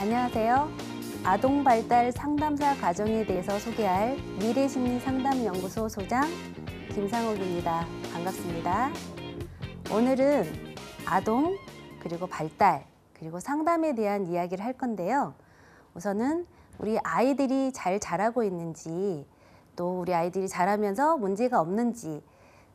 안녕하세요. 아동발달 상담사 과정에 대해서 소개할 미래심리상담연구소 소장 김상옥입니다. 반갑습니다. 오늘은 아동, 그리고 발달, 그리고 상담에 대한 이야기를 할 건데요. 우선은 우리 아이들이 잘 자라고 있는지, 또 우리 아이들이 자라면서 문제가 없는지,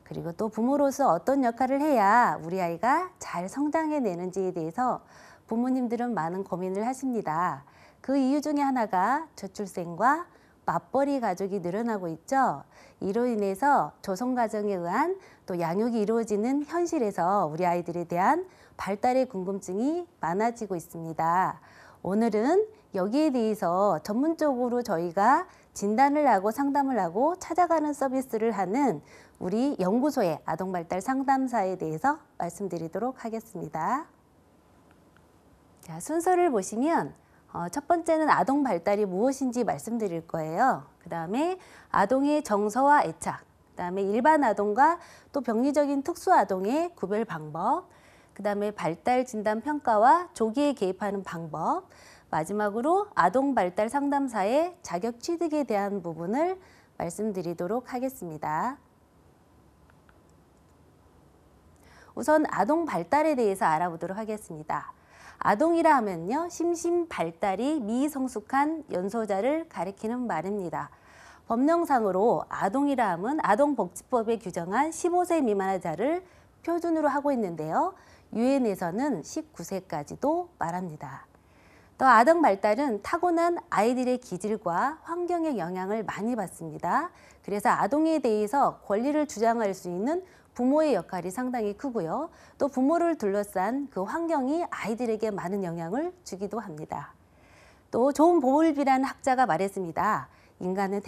그리고 또 부모로서 어떤 역할을 해야 우리 아이가 잘 성장해내는지에 대해서 부모님들은 많은 고민을 하십니다. 그 이유 중에 하나가 저출생과 맞벌이 가족이 늘어나고 있죠. 이로 인해서 조성가정에 의한 또 양육이 이루어지는 현실에서 우리 아이들에 대한 발달의 궁금증이 많아지고 있습니다. 오늘은 여기에 대해서 전문적으로 저희가 진단을 하고 상담을 하고 찾아가는 서비스를 하는 우리 연구소의 아동발달 상담사에 대해서 말씀드리도록 하겠습니다. 자, 순서를 보시면 첫 번째는 아동 발달이 무엇인지 말씀드릴 거예요. 그 다음에 아동의 정서와 애착, 그 다음에 일반 아동과 또 병리적인 특수 아동의 구별 방법, 그 다음에 발달 진단 평가와 조기에 개입하는 방법, 마지막으로 아동 발달 상담사의 자격 취득에 대한 부분을 말씀드리도록 하겠습니다. 우선 아동 발달에 대해서 알아보도록 하겠습니다. 아동이라 하면요, 심신 발달이 미성숙한 연소자를 가리키는 말입니다. 법령상으로 아동이라 함은 아동복지법에 규정한 15세 미만의 자를 표준으로 하고 있는데요. 유엔에서는 19세까지도 말합니다. 또 아동 발달은 타고난 아이들의 기질과 환경의 영향을 많이 받습니다. 그래서 아동에 대해서 권리를 주장할 수 있는 부모의 역할이 상당히 크고요. 또 부모를 둘러싼 그 환경이 아이들에게 많은 영향을 주기도 합니다. 또 존 보울비라는 학자가 말했습니다. 인간은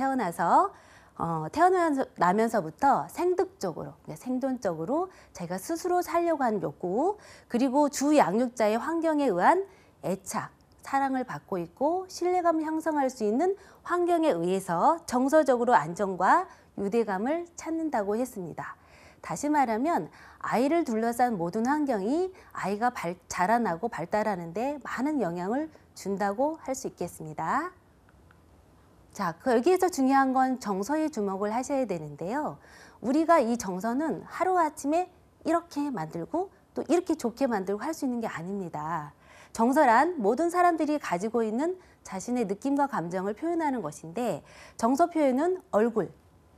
태어나면서부터 생존적으로 자기가 스스로 살려고 하는 욕구, 그리고 주 양육자의 환경에 의한 애착, 사랑을 받고 있고 신뢰감을 형성할 수 있는 환경에 의해서 정서적으로 안정과 유대감을 찾는다고 했습니다. 다시 말하면 아이를 둘러싼 모든 환경이 아이가 자라나고 발달하는 데 많은 영향을 준다고 할 수 있겠습니다. 자, 여기에서 중요한 건 정서에 주목을 하셔야 되는데요. 우리가 이 정서는 하루아침에 이렇게 만들고 또 이렇게 좋게 만들고 할 수 있는 게 아닙니다. 정서란 모든 사람들이 가지고 있는 자신의 느낌과 감정을 표현하는 것인데, 정서 표현은 얼굴,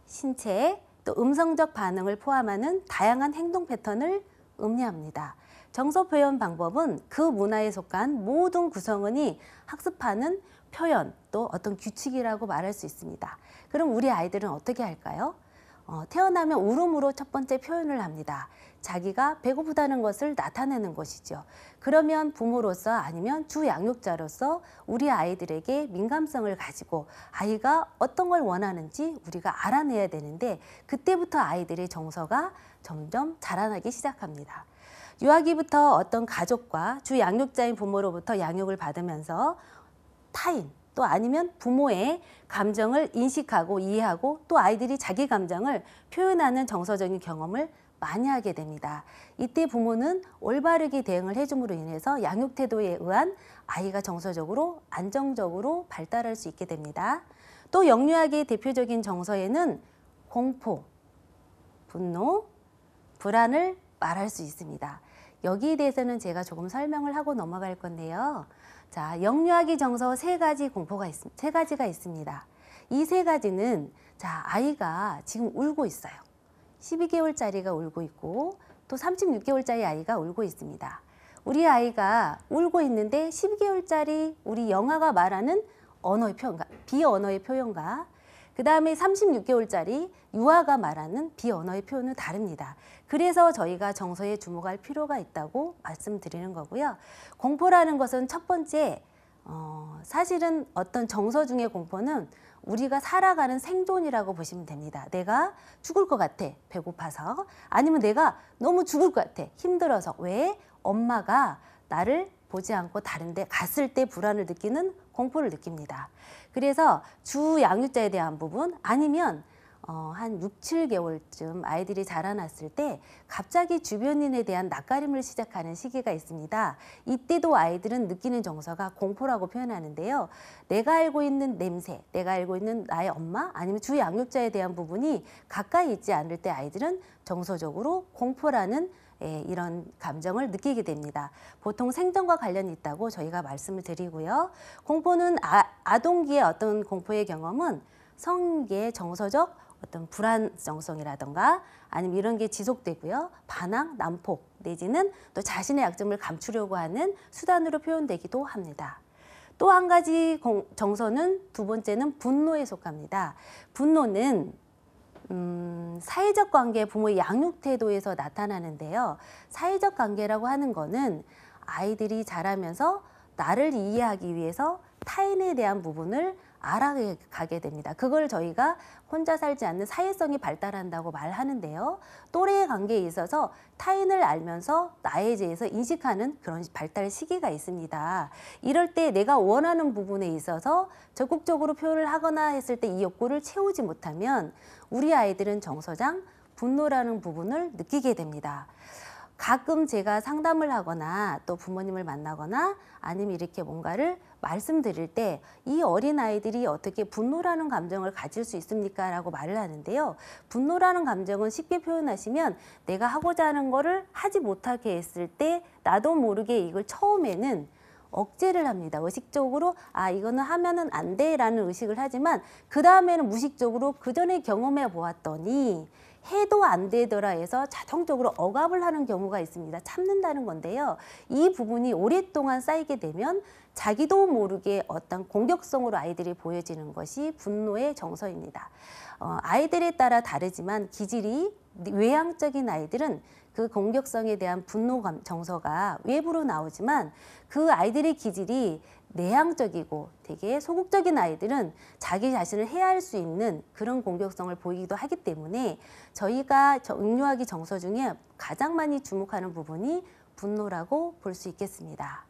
신체, 또 음성적 반응을 포함하는 다양한 행동 패턴을 의미합니다. 정서 표현 방법은 그 문화에 속한 모든 구성원이 학습하는 표현, 또 어떤 규칙이라고 말할 수 있습니다. 그럼 우리 아이들은 어떻게 할까요? 태어나면 울음으로 첫 번째 표현을 합니다. 자기가 배고프다는 것을 나타내는 것이죠. 그러면 부모로서 아니면 주 양육자로서 우리 아이들에게 민감성을 가지고 아이가 어떤 걸 원하는지 우리가 알아내야 되는데, 그때부터 아이들의 정서가 점점 자라나기 시작합니다. 유아기부터 어떤 가족과 주 양육자인 부모로부터 양육을 받으면서 타인, 또 아니면 부모의 감정을 인식하고 이해하고 또 아이들이 자기 감정을 표현하는 정서적인 경험을 많이 하게 됩니다. 이때 부모는 올바르게 대응을 해줌으로 인해서 양육 태도에 의한 아이가 정서적으로 안정적으로 발달할 수 있게 됩니다. 또 영유아기의 대표적인 정서에는 공포, 분노, 불안을 말할 수 있습니다. 여기에 대해서는 제가 조금 설명을 하고 넘어갈 건데요. 자, 영유아기 정서 세 가지가 있습니다. 이 세 가지는 아이가 지금 울고 있어요. 12개월짜리가 울고 있고 또 36개월짜리 아이가 울고 있습니다. 우리 아이가 울고 있는데 12개월짜리 우리 영아가 말하는 언어의 표현과 비언어의 표현과 그 다음에 36개월짜리 유아가 말하는 비언어의 표현은 다릅니다. 그래서 저희가 정서에 주목할 필요가 있다고 말씀드리는 거고요. 공포라는 것은 첫 번째, 사실은 어떤 정서 중의 공포는 우리가 살아가는 생존이라고 보시면 됩니다. 내가 죽을 것 같아, 배고파서. 아니면 내가 너무 죽을 것 같아, 힘들어서. 왜? 엄마가 나를 보지 않고 다른 데 갔을 때 불안을 느끼는 공포를 느낍니다. 그래서 주 양육자에 대한 부분, 아니면 한 6, 7개월쯤 아이들이 자라났을 때 갑자기 주변인에 대한 낯가림을 시작하는 시기가 있습니다. 이때도 아이들은 느끼는 정서가 공포라고 표현하는데요. 내가 알고 있는 냄새, 내가 알고 있는 나의 엄마 아니면 주 양육자에 대한 부분이 가까이 있지 않을 때 아이들은 정서적으로 공포라는 이런 감정을 느끼게 됩니다. 보통 생전과 관련이 있다고 저희가 말씀을 드리고요. 공포는 아동기의 어떤 공포의 경험은 성기의 정서적 어떤 불안정성이라던가 아니면 이런 게 지속되고요. 반항, 난폭 내지는 또 자신의 약점을 감추려고 하는 수단으로 표현되기도 합니다. 또 한 가지 정서는 두 번째는 분노에 속합니다. 분노는 사회적 관계, 부모의 양육 태도에서 나타나는데요. 사회적 관계라고 하는 거는 아이들이 자라면서 나를 이해하기 위해서 타인에 대한 부분을 알아가게 됩니다. 그걸 저희가 혼자 살지 않는 사회성이 발달한다고 말하는데요. 또래의 관계에 있어서 타인을 알면서 나에 대해서 인식하는 그런 발달 시기가 있습니다. 이럴 때 내가 원하는 부분에 있어서 적극적으로 표현을 하거나 했을 때 이 욕구를 채우지 못하면 우리 아이들은 정서상 분노라는 부분을 느끼게 됩니다. 가끔 제가 상담을 하거나 또 부모님을 만나거나 아니면 이렇게 뭔가를 말씀드릴 때 이 어린아이들이 어떻게 분노라는 감정을 가질 수 있습니까? 라고 말을 하는데요. 분노라는 감정은 쉽게 표현하시면 내가 하고자 하는 거를 하지 못하게 했을 때 나도 모르게 이걸 처음에는 억제를 합니다. 의식적으로 이거는 하면은 안 돼라는 의식을 하지만 그 다음에는 무의식적으로 그 전에 경험해 보았더니 해도 안 되더라 해서 자동적으로 억압을 하는 경우가 있습니다. 참는다는 건데요. 이 부분이 오랫동안 쌓이게 되면 자기도 모르게 어떤 공격성으로 아이들이 보여지는 것이 분노의 정서입니다. 아이들에 따라 다르지만 기질이 외향적인 아이들은 그 공격성에 대한 분노 정서가 외부로 나오지만 그 아이들의 기질이 내향적이고 되게 소극적인 아이들은 자기 자신을 해할 수 있는 그런 공격성을 보이기도 하기 때문에 저희가 응유아기 정서 중에 가장 많이 주목하는 부분이 분노라고 볼 수 있겠습니다.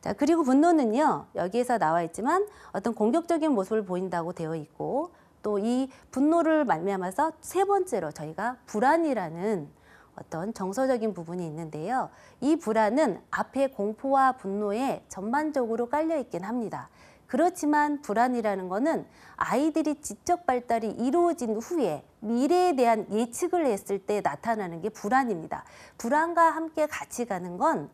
자, 그리고 분노는요, 여기에서 나와 있지만 어떤 공격적인 모습을 보인다고 되어 있고 또 이 분노를 말미암아서 세 번째로 저희가 불안이라는 어떤 정서적인 부분이 있는데요. 이 불안은 앞에 공포와 분노에 전반적으로 깔려 있긴 합니다. 그렇지만 불안이라는 거는 아이들이 지적 발달이 이루어진 후에 미래에 대한 예측을 했을 때 나타나는 게 불안입니다. 불안과 함께 같이 가는 건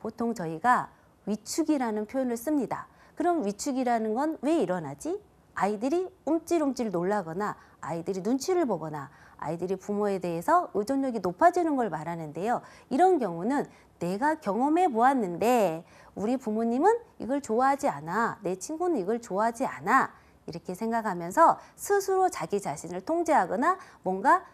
보통 저희가 위축이라는 표현을 씁니다. 그럼 위축이라는 건 왜 일어나지? 아이들이 움찔움찔 놀라거나 아이들이 눈치를 보거나 아이들이 부모에 대해서 의존력이 높아지는 걸 말하는데요. 이런 경우는 내가 경험해 보았는데 우리 부모님은 이걸 좋아하지 않아. 내 친구는 이걸 좋아하지 않아. 이렇게 생각하면서 스스로 자기 자신을 통제하거나 뭔가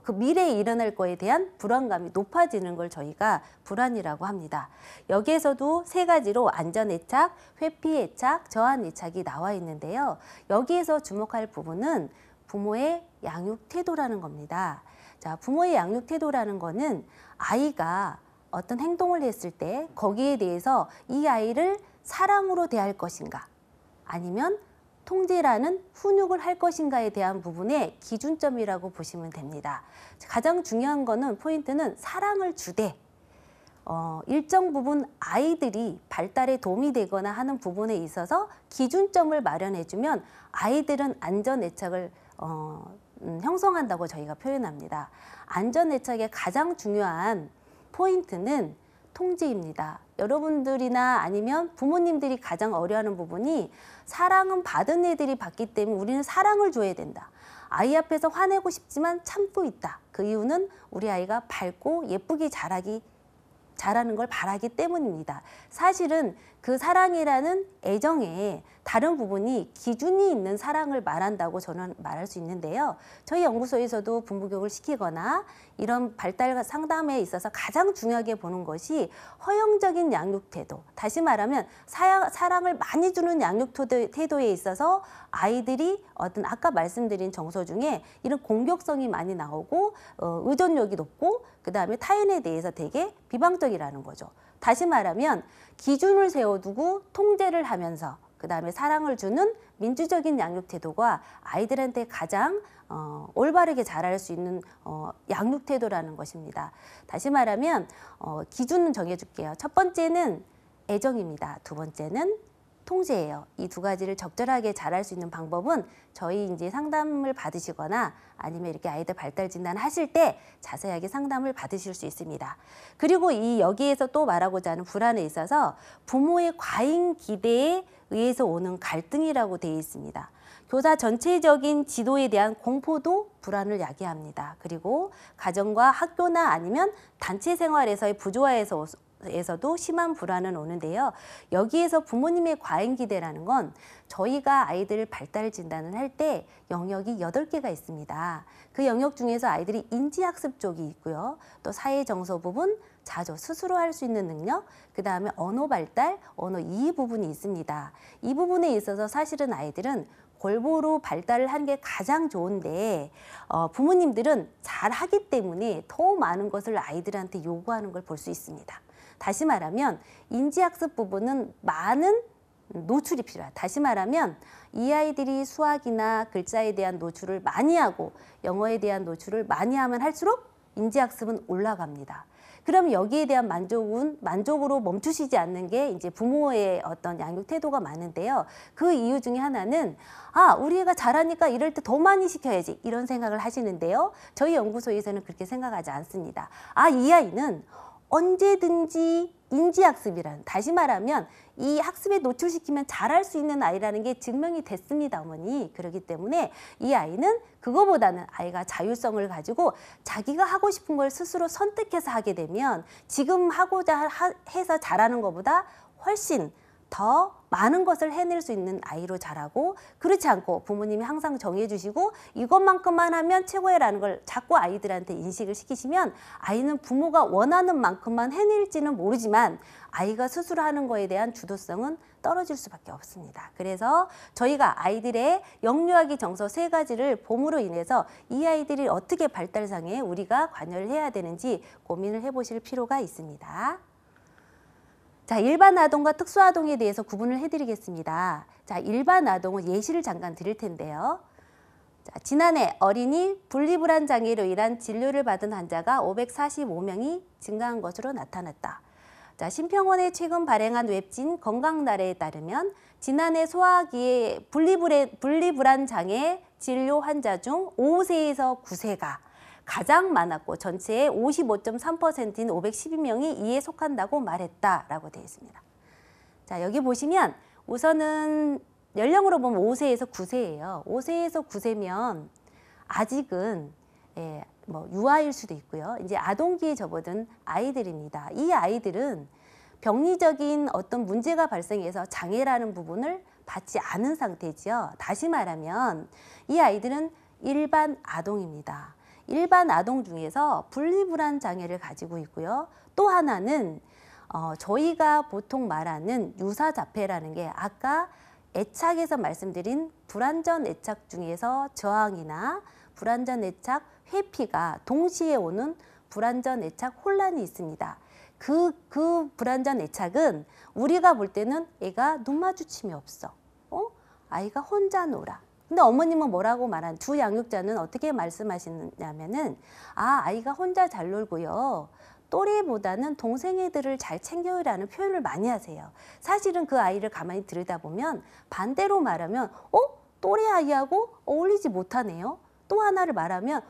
그 미래에 일어날 거에 대한 불안감이 높아지는 걸 저희가 불안이라고 합니다. 여기에서도 세 가지로 안전애착, 회피애착, 저한애착이 나와 있는데요. 여기에서 주목할 부분은 부모의 양육 태도라는 겁니다. 자, 부모의 양육 태도라는 거는 아이가 어떤 행동을 했을 때 거기에 대해서 이 아이를 사랑으로 대할 것인가 아니면 통제라는 훈육을 할 것인가에 대한 부분의 기준점이라고 보시면 됩니다. 가장 중요한 거는 포인트는 사랑을 주되 일정 부분 아이들이 발달에 도움이 되거나 하는 부분에 있어서 기준점을 마련해주면 아이들은 안전애착을 형성한다고 저희가 표현합니다. 안전애착의 가장 중요한 포인트는 통제입니다. 여러분들이나 아니면 부모님들이 가장 어려워하는 부분이 사랑은 받은 애들이 받기 때문에 우리는 사랑을 줘야 된다. 아이 앞에서 화내고 싶지만 참고 있다. 그 이유는 우리 아이가 밝고 예쁘게 자라는 걸 바라기 때문입니다. 사실은 그 사랑이라는 애정에 다른 부분이 기준이 있는 사랑을 말한다고 저는 말할 수 있는데요. 저희 연구소에서도 분부교육을 시키거나 이런 발달 상담에 있어서 가장 중요하게 보는 것이 허용적인 양육 태도. 다시 말하면 사랑을 많이 주는 양육 태도에 있어서 아이들이 어떤 아까 말씀드린 정서 중에 이런 공격성이 많이 나오고 의존력이 높고 그 다음에 타인에 대해서 되게 비방적이라는 거죠. 다시 말하면 기준을 세워두고 통제를 하면서 그다음에 사랑을 주는 민주적인 양육 태도가 아이들한테 가장 올바르게 자랄 수 있는 양육 태도라는 것입니다. 다시 말하면 기준은 정해줄게요. 첫 번째는 애정입니다. 두 번째는 통제예요. 이 두 가지를 적절하게 잘할 수 있는 방법은 저희 이제 상담을 받으시거나 아니면 이렇게 아이들 발달 진단 하실 때 자세하게 상담을 받으실 수 있습니다. 그리고 여기에서 또 말하고자 하는 불안에 있어서 부모의 과잉 기대에 의해서 오는 갈등이라고 되어 있습니다. 교사 전체적인 지도에 대한 공포도 불안을 야기합니다. 그리고 가정과 학교나 아니면 단체 생활에서의 부조화에서도 심한 불안은 오는데요. 여기에서 부모님의 과잉 기대라는 건 저희가 아이들 발달 진단을 할 때 영역이 8개가 있습니다. 그 영역 중에서 아이들이 인지학습 쪽이 있고요. 또 사회정서 부분, 자조, 스스로 할 수 있는 능력, 그 다음에 언어 발달, 언어 이해 부분이 있습니다. 이 부분에 있어서 사실은 아이들은 골고루 발달을 하는 게 가장 좋은데 부모님들은 잘하기 때문에 더 많은 것을 아이들한테 요구하는 걸 볼 수 있습니다. 다시 말하면 인지학습 부분은 많은 노출이 필요하다. 다시 말하면 이 아이들이 수학이나 글자에 대한 노출을 많이 하고 영어에 대한 노출을 많이 하면 할수록 인지학습은 올라갑니다. 그럼 여기에 대한 만족으로 멈추시지 않는 게 이제 부모의 어떤 양육 태도가 많은데요. 그 이유 중에 하나는 우리 애가 잘하니까 이럴 때 더 많이 시켜야지 이런 생각을 하시는데요. 저희 연구소에서는 그렇게 생각하지 않습니다. 이 아이는 언제든지 인지학습이라는, 다시 말하면 이 학습에 노출시키면 잘할 수 있는 아이라는 게 증명이 됐습니다, 어머니. 그렇기 때문에 이 아이는 그거보다는 아이가 자율성을 가지고 자기가 하고 싶은 걸 스스로 선택해서 하게 되면 지금 하고자 해서 잘하는 것보다 훨씬 더 많은 것을 해낼 수 있는 아이로 자라고, 그렇지 않고 부모님이 항상 정해주시고 이것만큼만 하면 최고야라는 걸 자꾸 아이들한테 인식을 시키시면 아이는 부모가 원하는 만큼만 해낼지는 모르지만 아이가 스스로 하는 거에 대한 주도성은 떨어질 수밖에 없습니다. 그래서 저희가 아이들의 영유아기 정서 3가지를 봄으로 인해서 이 아이들이 어떻게 발달상에 우리가 관여를 해야 되는지 고민을 해보실 필요가 있습니다. 자, 일반 아동과 특수 아동에 대해서 구분을 해드리겠습니다. 자, 일반 아동은 예시를 잠깐 드릴 텐데요. 자, 지난해 어린이 분리불안 장애로 인한 진료를 받은 환자가 545명이 증가한 것으로 나타났다. 자, 심평원에 최근 발행한 웹진 건강나래에 따르면 지난해 소아기의 분리불안 장애 진료 환자 중 5세에서 9세가 가장 많았고 전체의 55.3%인 512명이 이에 속한다고 말했다라고 되어 있습니다. 자, 여기 보시면 우선은 연령으로 보면 5세에서 9세예요. 5세에서 9세면 아직은 유아일 수도 있고요. 이제 아동기에 접어든 아이들입니다. 이 아이들은 병리적인 어떤 문제가 발생해서 장애라는 부분을 받지 않은 상태지요. 다시 말하면 이 아이들은 일반 아동입니다. 일반 아동 중에서 분리불안 장애를 가지고 있고요. 또 하나는 저희가 보통 말하는 유사자폐라는 게 아까 애착에서 말씀드린 불완전 애착 중에서 저항이나 불완전 애착 회피가 동시에 오는 불완전 애착 혼란이 있습니다. 그 불완전 애착은 우리가 볼 때는 애가 눈 마주침이 없어. 아이가 혼자 놀아. 근데 어머님은 뭐라고 말한, 두 양육자는 어떻게 말씀하시냐면은 아이가 혼자 잘 놀고요. 또래보다는 동생애들을 잘 챙겨요라는 표현을 많이 하세요. 사실은 그 아이를 가만히 들여다보면 반대로 말하면 또래 아이하고 어울리지 못하네요. 또 하나를 말하면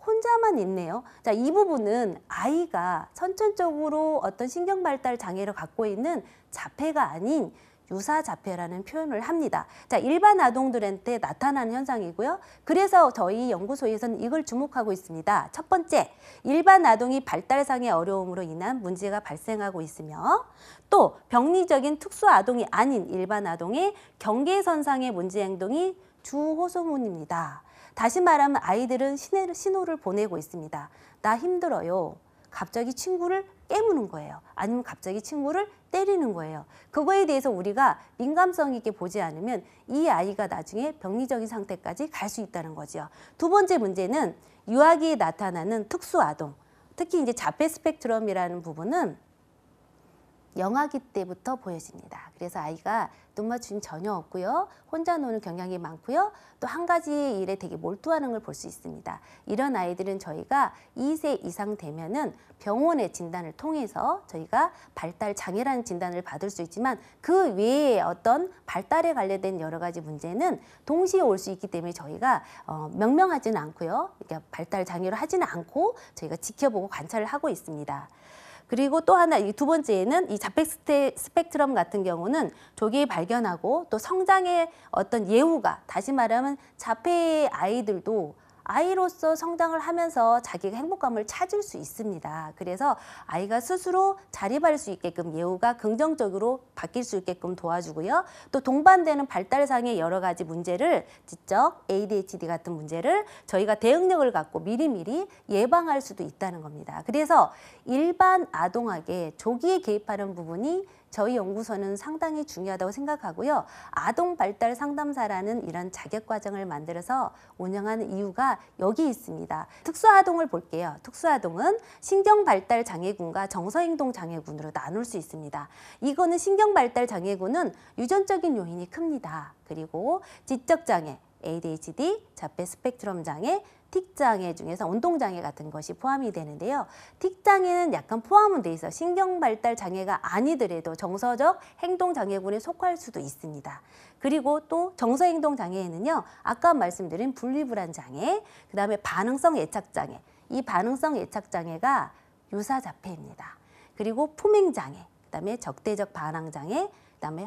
혼자만 있네요. 자, 이 부분은 아이가 선천적으로 어떤 신경 발달 장애를 갖고 있는 자폐가 아닌 유사자폐라는 표현을 합니다. 자, 일반 아동들한테 나타나는 현상이고요. 그래서 저희 연구소에서는 이걸 주목하고 있습니다. 첫 번째, 일반 아동이 발달상의 어려움으로 인한 문제가 발생하고 있으며 또 병리적인 특수 아동이 아닌 일반 아동의 경계선상의 문제 행동이 주 호소문입니다. 다시 말하면 아이들은 신호를 보내고 있습니다. 나 힘들어요. 갑자기 친구를 깨무는 거예요. 아니면 갑자기 친구를 때리는 거예요. 그거에 대해서 우리가 민감성 있게 보지 않으면 이 아이가 나중에 병리적인 상태까지 갈 수 있다는 거죠. 두 번째 문제는 유아기에 나타나는 특수 아동, 특히 이제 자폐 스펙트럼이라는 부분은 영아기 때부터 보여집니다. 그래서 아이가 눈 맞춤이 전혀 없고요. 혼자 노는 경향이 많고요. 또 한 가지 일에 되게 몰두하는 걸 볼 수 있습니다. 이런 아이들은 저희가 2세 이상 되면은 병원의 진단을 통해서 저희가 발달 장애라는 진단을 받을 수 있지만 그 외에 어떤 발달에 관련된 여러 가지 문제는 동시에 올 수 있기 때문에 저희가 명명하지는 않고요. 그러니까 발달 장애로 하지는 않고 저희가 지켜보고 관찰을 하고 있습니다. 그리고 또 하나, 이 두 번째는 이 자폐 스펙트럼 같은 경우는 조기 발견하고 또 성장의 어떤 예후가, 다시 말하면 자폐 아이들도 아이로서 성장을 하면서 자기가 행복감을 찾을 수 있습니다. 그래서 아이가 스스로 자립할 수 있게끔 예후가 긍정적으로 바뀔 수 있게끔 도와주고요. 또 동반되는 발달상의 여러 가지 문제를, 지적 ADHD 같은 문제를 저희가 대응력을 갖고 미리미리 예방할 수도 있다는 겁니다. 그래서 일반 아동학에 조기에 개입하는 부분이 저희 연구소는 상당히 중요하다고 생각하고요. 아동 발달 상담사라는 이런 자격 과정을 만들어서 운영하는 이유가 여기 있습니다. 특수아동을 볼게요. 특수아동은 신경발달 장애군과 정서행동 장애군으로 나눌 수 있습니다. 이거는 신경발달 장애군은 유전적인 요인이 큽니다. 그리고 지적장애, ADHD, 자폐 스펙트럼 장애, 틱장애 중에서 운동장애 같은 것이 포함이 되는데요. 틱장애는 약간 포함은 돼 있어 신경발달 장애가 아니더라도 정서적 행동장애군에 속할 수도 있습니다. 그리고 또 정서행동장애에는요. 아까 말씀드린 분리불안 장애, 그 다음에 반응성 애착장애. 이 반응성 애착장애가 유사자폐입니다. 그리고 품행장애, 그 다음에 적대적 반항장애, 그다음에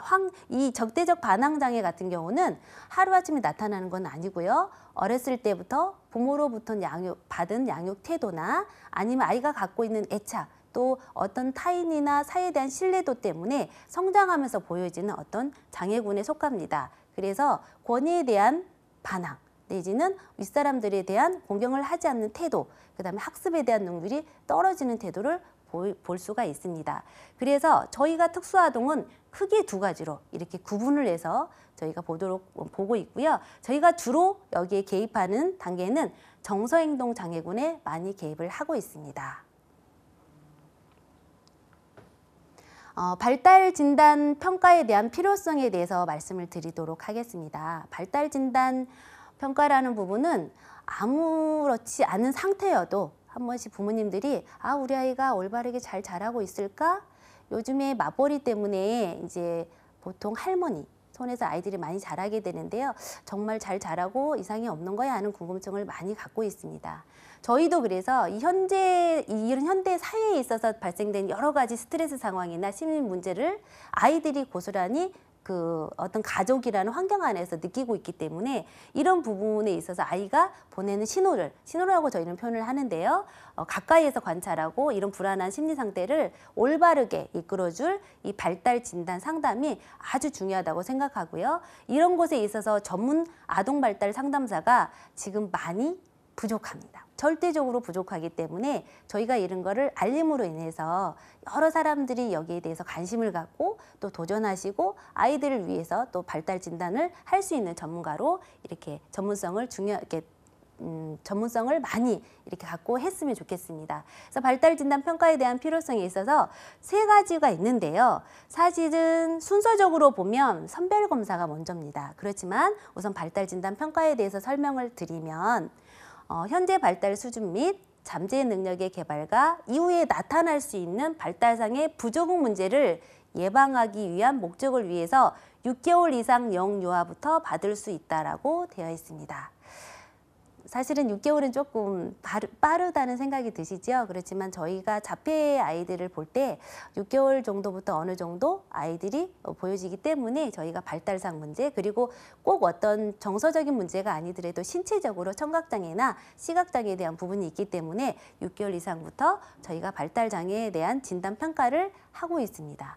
이 적대적 반항장애 같은 경우는 하루아침에 나타나는 건 아니고요. 어렸을 때부터 부모로부터 받은 양육 태도나 아니면 아이가 갖고 있는 애착, 또 어떤 타인이나 사회에 대한 신뢰도 때문에 성장하면서 보여지는 어떤 장애군에 속합니다. 그래서 권위에 대한 반항, 내지는 윗사람들에 대한 공경을 하지 않는 태도, 그다음에 학습에 대한 능률이 떨어지는 태도를 볼 수가 있습니다. 그래서 저희가 특수아동은 크게 두 가지로 이렇게 구분을 해서 저희가 보고 있고요. 저희가 주로 여기에 개입하는 단계는 정서행동 장애군에 많이 개입을 하고 있습니다. 발달 진단 평가에 대한 필요성에 대해서 말씀을 드리도록 하겠습니다. 발달 진단 평가라는 부분은 아무렇지 않은 상태여도 한 번씩 부모님들이 우리 아이가 올바르게 잘 자라고 있을까? 요즘에 맞벌이 때문에 이제 보통 할머니 손에서 아이들이 많이 자라게 되는데요. 정말 잘 자라고 이상이 없는 거야 하는 궁금증을 많이 갖고 있습니다. 저희도 그래서 이런 현대 사회에 있어서 발생된 여러 가지 스트레스 상황이나 심리 문제를 아이들이 고스란히 어떤 가족이라는 환경 안에서 느끼고 있기 때문에 이런 부분에 있어서 아이가 보내는 신호라고 저희는 표현을 하는데요. 가까이에서 관찰하고 이런 불안한 심리 상태를 올바르게 이끌어줄 이 발달 진단 상담이 아주 중요하다고 생각하고요. 이런 곳에 있어서 전문 아동 발달 상담사가 지금 많이 부족합니다. 절대적으로 부족하기 때문에 저희가 이런 거를 알림으로 인해서 여러 사람들이 여기에 대해서 관심을 갖고 또 도전하시고 아이들을 위해서 또 발달 진단을 할 수 있는 전문가로 이렇게 전문성을 많이 이렇게 갖고 했으면 좋겠습니다. 그래서 발달 진단 평가에 대한 필요성에 있어서 세 가지가 있는데요. 사실은 순서적으로 보면 선별 검사가 먼저입니다. 그렇지만 우선 발달 진단 평가에 대해서 설명을 드리면 현재 발달 수준 및 잠재 능력의 개발과 이후에 나타날 수 있는 발달상의 부적응 문제를 예방하기 위한 목적을 위해서 6개월 이상 영유아부터 받을 수 있다라고 되어 있습니다. 사실은 6개월은 조금 빠르다는 생각이 드시죠? 그렇지만 저희가 자폐 아이들을 볼 때 6개월 정도부터 어느 정도 아이들이 보여지기 때문에 저희가 발달상 문제, 그리고 꼭 어떤 정서적인 문제가 아니더라도 신체적으로 청각장애나 시각장애에 대한 부분이 있기 때문에 6개월 이상부터 저희가 발달장애에 대한 진단 평가를 하고 있습니다.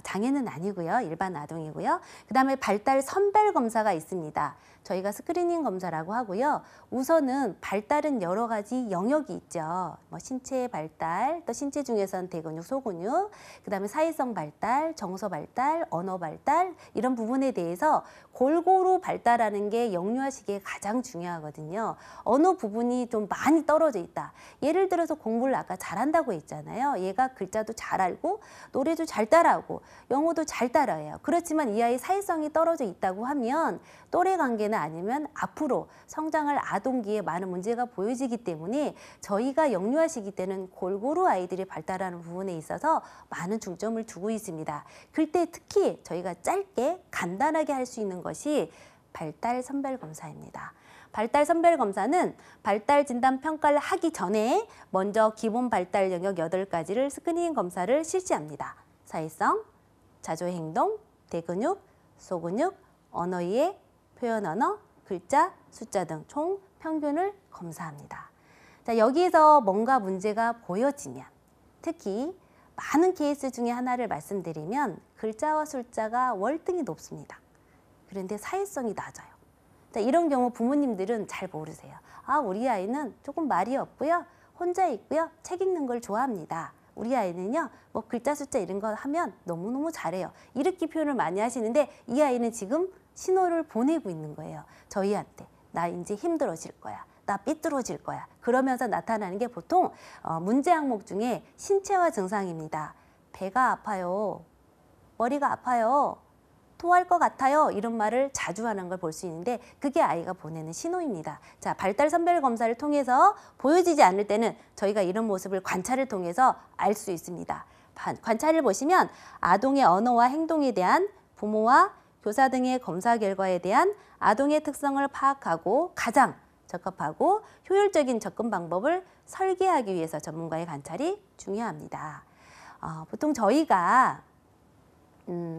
장애는 아니고요. 일반 아동이고요. 그다음에 발달 선별 검사가 있습니다. 저희가 스크리닝 검사라고 하고요. 우선은 발달은 여러 가지 영역이 있죠. 신체 발달, 또 신체 중에서는 대근육, 소근육, 그다음에 사회성 발달, 정서 발달, 언어 발달 이런 부분에 대해서 골고루 발달하는 게 영유아 시기에 가장 중요하거든요. 어느 부분이 좀 많이 떨어져 있다. 예를 들어서 공부를 아까 잘한다고 했잖아요. 얘가 글자도 잘 알고 노래도 잘 따라하고 영어도 잘 따라해요. 그렇지만 이 아이 사회성이 떨어져 있다고 하면 또래 관계는 아니면 앞으로 성장할 아동기에 많은 문제가 보여지기 때문에 저희가 영유아 시기 때는 골고루 아이들이 발달하는 부분에 있어서 많은 중점을 두고 있습니다. 그때 특히 저희가 짧게 간단하게 할 수 있는 것이 발달 선별 검사입니다. 발달 선별 검사는 발달 진단 평가를 하기 전에 먼저 기본 발달 영역 8가지를 스크리닝 검사를 실시합니다. 사회성, 자조 행동, 대근육, 소근육, 언어 이해, 표현 언어, 글자, 숫자 등 총 평균을 검사합니다. 자, 여기에서 뭔가 문제가 보여지면 특히 많은 케이스 중에 하나를 말씀드리면 글자와 숫자가 월등히 높습니다. 그런데 사회성이 낮아요. 자, 이런 경우 부모님들은 잘 모르세요. 우리 아이는 조금 말이 없고요. 혼자 있고요. 책 읽는 걸 좋아합니다. 우리 아이는요, 글자 숫자 이런 거 하면 너무너무 잘해요. 이렇게 표현을 많이 하시는데 이 아이는 지금 신호를 보내고 있는 거예요. 저희한테. 나 이제 힘들어질 거야. 나 삐뚤어질 거야. 그러면서 나타나는 게 보통 문제 항목 중에 신체화 증상입니다. 배가 아파요. 머리가 아파요. 토할 것 같아요. 이런 말을 자주 하는 걸 볼 수 있는데 그게 아이가 보내는 신호입니다. 자, 발달 선별 검사를 통해서 보여지지 않을 때는 저희가 이런 모습을 관찰을 통해서 알 수 있습니다. 관찰을 보시면 아동의 언어와 행동에 대한 부모와 교사 등의 검사 결과에 대한 아동의 특성을 파악하고 가장 적합하고 효율적인 접근 방법을 설계하기 위해서 전문가의 관찰이 중요합니다. 보통 저희가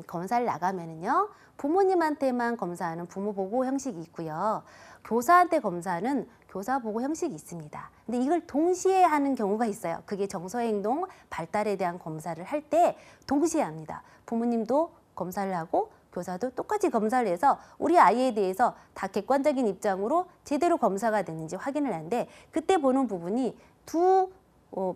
검사를 나가면은요, 부모님한테만 검사하는 부모 보고 형식이 있고요. 교사한테 검사하는 교사 보고 형식이 있습니다. 근데 이걸 동시에 하는 경우가 있어요. 그게 정서행동 발달에 대한 검사를 할 때 동시에 합니다. 부모님도 검사를 하고 교사도 똑같이 검사를 해서 우리 아이에 대해서 다 객관적인 입장으로 제대로 검사가 됐는지 확인을 하는데 그때 보는 부분이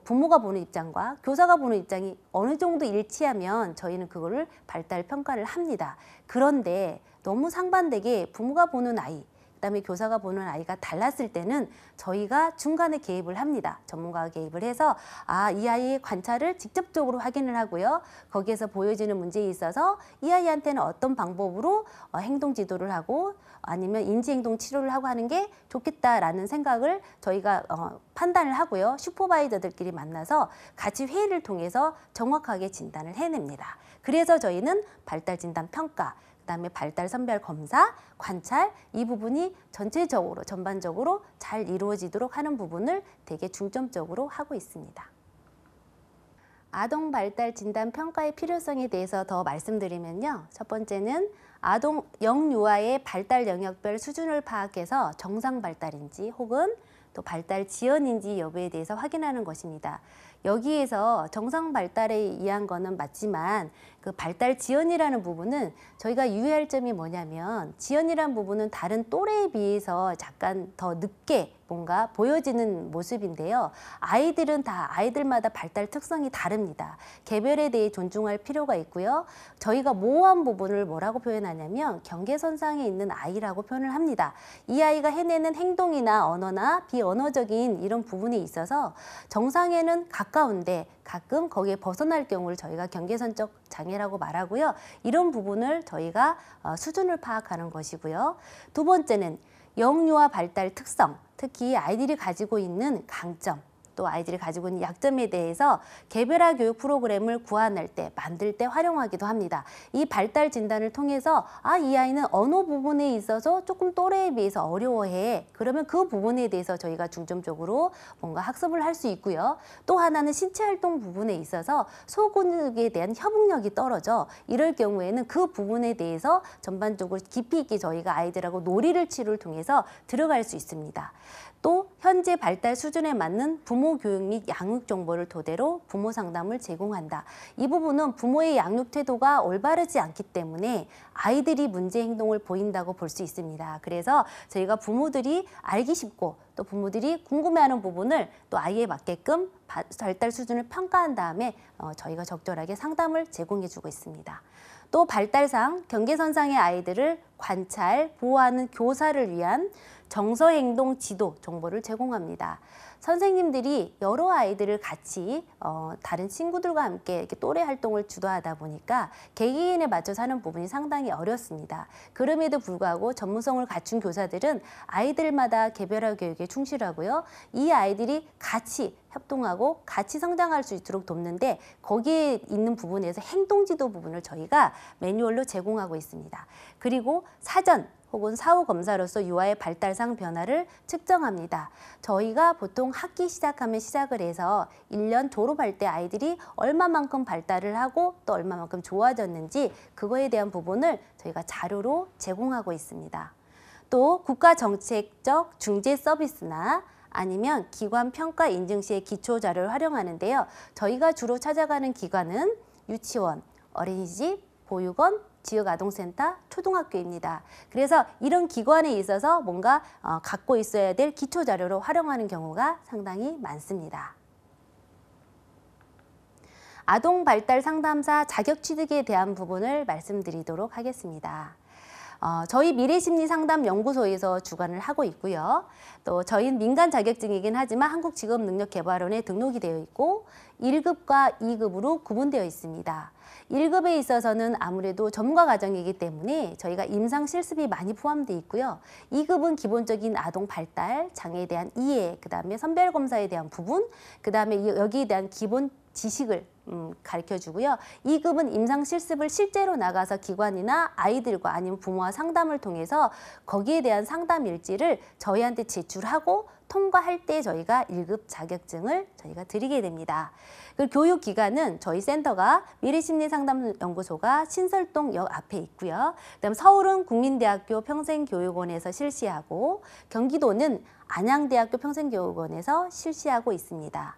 부모가 보는 입장과 교사가 보는 입장이 어느 정도 일치하면 저희는 그거를 발달 평가를 합니다. 그런데 너무 상반되게 부모가 보는 아이, 그다음에 교사가 보는 아이가 달랐을 때는 저희가 중간에 개입을 합니다. 전문가가 개입을 해서 이 아이의 관찰을 직접적으로 확인을 하고요. 거기에서 보여지는 문제에 있어서 이 아이한테는 어떤 방법으로 행동 지도를 하고 아니면 인지행동 치료를 하고 하는 게 좋겠다라는 생각을 저희가 판단을 하고요. 슈퍼바이저들끼리 만나서 같이 회의를 통해서 정확하게 진단을 해냅니다. 그래서 저희는 발달 진단 평가, 그다음에 발달 선별 검사, 관찰 이 부분이 전체적으로 전반적으로 잘 이루어지도록 하는 부분을 되게 중점적으로 하고 있습니다. 아동 발달 진단 평가의 필요성에 대해서 더 말씀드리면요. 첫 번째는 아동 영유아의 발달 영역별 수준을 파악해서 정상 발달인지 혹은 또 발달 지연인지 여부에 대해서 확인하는 것입니다. 여기에서 정상 발달에 의한 거는 맞지만 그 발달 지연이라는 부분은 저희가 유의할 점이 뭐냐면 지연이라는 부분은 다른 또래에 비해서 약간 더 늦게 뭔가 보여지는 모습인데요. 아이들은 다 아이들마다 발달 특성이 다릅니다. 개별에 대해 존중할 필요가 있고요. 저희가 모호한 부분을 뭐라고 표현하냐면 경계선상에 있는 아이라고 표현을 합니다. 이 아이가 해내는 행동이나 언어나 비언어적인 이런 부분이 있어서 정상에는 가까운데 가끔 거기에 벗어날 경우를 저희가 경계선적 장애라고 말하고요. 이런 부분을 저희가 수준을 파악하는 것이고요. 두 번째는 영유아 발달 특성, 특히 아이들이 가지고 있는 강점, 또 아이들이 가지고 있는 약점에 대해서 개별화 교육 프로그램을 구안할 때, 만들 때 활용하기도 합니다. 이 발달 진단을 통해서 이 아이는 언어 부분에 있어서 조금 또래에 비해서 어려워해. 그러면 그 부분에 대해서 저희가 중점적으로 뭔가 학습을 할 수 있고요. 또 하나는 신체 활동 부분에 있어서 소근육에 대한 협응력이 떨어져. 이럴 경우에는 그 부분에 대해서 전반적으로 깊이 있게 저희가 아이들하고 놀이를 치료를 통해서 들어갈 수 있습니다. 또 현재 발달 수준에 맞는 부모 부모 교육 및 양육 정보를 토대로 부모 상담을 제공한다. 이 부분은 부모의 양육 태도가 올바르지 않기 때문에 아이들이 문제 행동을 보인다고 볼 수 있습니다. 그래서 저희가 부모들이 알기 쉽고 또 부모들이 궁금해하는 부분을 또 아이에 맞게끔 발달 수준을 평가한 다음에 저희가 적절하게 상담을 제공해주고 있습니다. 또 발달상, 경계선상의 아이들을 관찰, 보호하는 교사를 위한 정서행동 지도 정보를 제공합니다. 선생님들이 여러 아이들을 같이 다른 친구들과 함께 이렇게 또래 활동을 주도하다 보니까 개개인에 맞춰서 하는 부분이 상당히 어렵습니다. 그럼에도 불구하고 전문성을 갖춘 교사들은 아이들마다 개별화 교육에 충실하고요. 이 아이들이 같이 협동하고 같이 성장할 수 있도록 돕는데 거기에 있는 부분에서 행동지도 부분을 저희가 매뉴얼로 제공하고 있습니다. 그리고 사전 혹은 사후 검사로서 유아의 발달상 변화를 측정합니다. 저희가 보통 학기 시작하면 시작을 해서 1년 졸업할 때 아이들이 얼마만큼 발달을 하고 또 얼마만큼 좋아졌는지 그거에 대한 부분을 저희가 자료로 제공하고 있습니다. 또 국가정책적 중재 서비스나 아니면 기관 평가 인증 시의 기초 자료를 활용하는데요. 저희가 주로 찾아가는 기관은 유치원, 어린이집, 보육원, 지역아동센터, 초등학교입니다. 그래서 이런 기관에 있어서 뭔가 갖고 있어야 될 기초 자료로 활용하는 경우가 상당히 많습니다. 아동 발달 상담사 자격 취득에 대한 부분을 말씀드리도록 하겠습니다. 저희 미래심리상담연구소에서 주관을 하고 있고요. 또 저희는 민간 자격증이긴 하지만 한국직업능력개발원에 등록이 되어 있고 1급과 2급으로 구분되어 있습니다. 1급에 있어서는 아무래도 전문가 과정이기 때문에 저희가 임상 실습이 많이 포함되어 있고요. 2급은 기본적인 아동 발달, 장애에 대한 이해, 그다음에 선별 검사에 대한 부분, 그다음에 여기에 대한 기본 지식을 가르쳐주고요. 2급은 임상 실습을 실제로 나가서 기관이나 아이들과 아니면 부모와 상담을 통해서 거기에 대한 상담 일지를 저희한테 제출하고 통과할 때 저희가 1급 자격증을 저희가 드리게 됩니다. 그 교육기관은 저희 센터가 미래심리상담연구소가 신설동역 앞에 있고요. 그다음 서울은 국민대학교 평생교육원에서 실시하고 경기도는 안양대학교 평생교육원에서 실시하고 있습니다.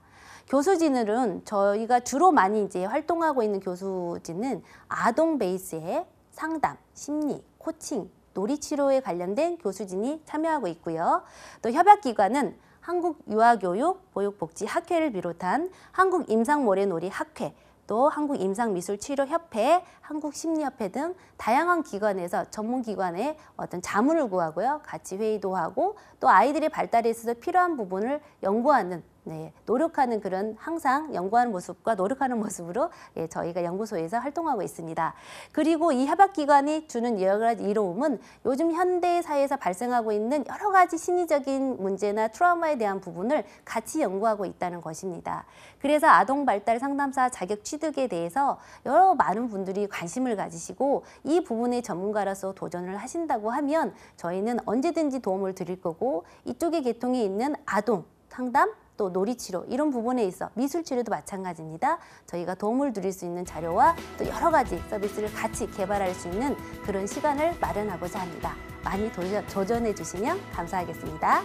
교수진은 저희가 주로 많이 이제 활동하고 있는 교수진은 아동 베이스의 상담, 심리, 코칭, 놀이치료에 관련된 교수진이 참여하고 있고요. 또 협약기관은 한국유아교육보육복지학회를 비롯한 한국임상모래놀이학회, 또 한국임상미술치료협회, 한국심리협회 등 다양한 기관에서 전문기관에 어떤 자문을 구하고요. 같이 회의도 하고 또 아이들의 발달에 있어서 필요한 부분을 연구하는 노력하는 그런 항상 연구하는 모습과 노력하는 모습으로 저희가 연구소에서 활동하고 있습니다. 그리고 이 협약기관이 주는 여러 가지 이로움은 요즘 현대 사회에서 발생하고 있는 여러 가지 심리적인 문제나 트라우마에 대한 부분을 같이 연구하고 있다는 것입니다. 그래서 아동 발달 상담사 자격 취득에 대해서 여러 많은 분들이 관심을 가지시고 이 부분의 전문가로서 도전을 하신다고 하면 저희는 언제든지 도움을 드릴 거고 이쪽에 계통이 있는 아동 상담 또 놀이치료 이런 부분에 있어 미술치료도 마찬가지입니다. 저희가 도움을 드릴 수 있는 자료와 또 여러 가지 서비스를 같이 개발할 수 있는 그런 시간을 마련하고자 합니다. 많이 도전해 주시면 감사하겠습니다.